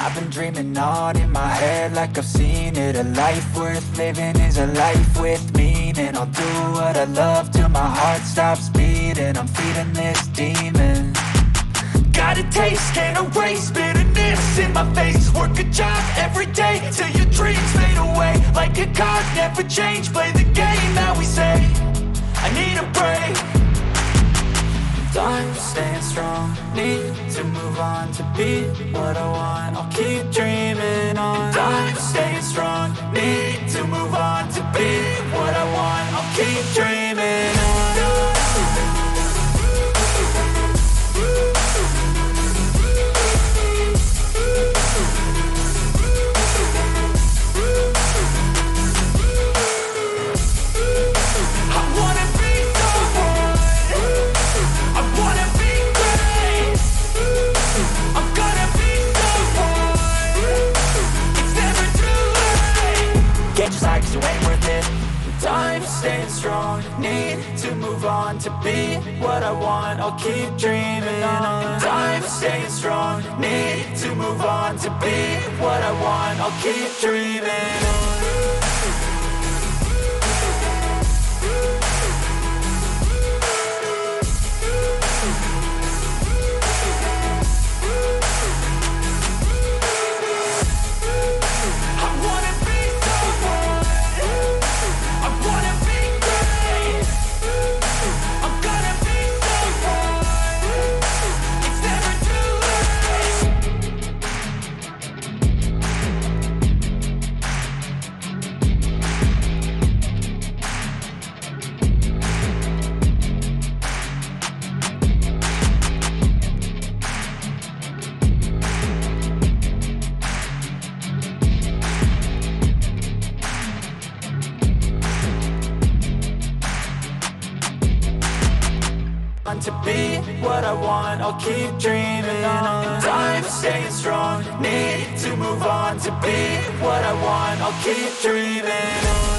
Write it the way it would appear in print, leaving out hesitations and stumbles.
I've been dreaming on in my head like I've seen it. A life worth living is a life with meaning. I'll do what I love till my heart stops beating. I'm feeding this demon. Got a taste, can't erase bitterness in my face. Work a job every day till your dreams fade away. Like a card, never change, play the game that we say. I need a break. I'm staying strong, need to move on to be what I want. I'll keep dreaming on. I'm staying strong, need to move on to be what I want. I'll keep dreaming on. You ain't worth it. I'm staying strong, need to move on to be what I want. I'll keep dreaming on. I'm staying strong, need to move on to be what I want. I'll keep dreaming on. To be what I want, I'll keep dreaming on. I'm staying strong, need to move on to be what I want. I'll keep dreaming on.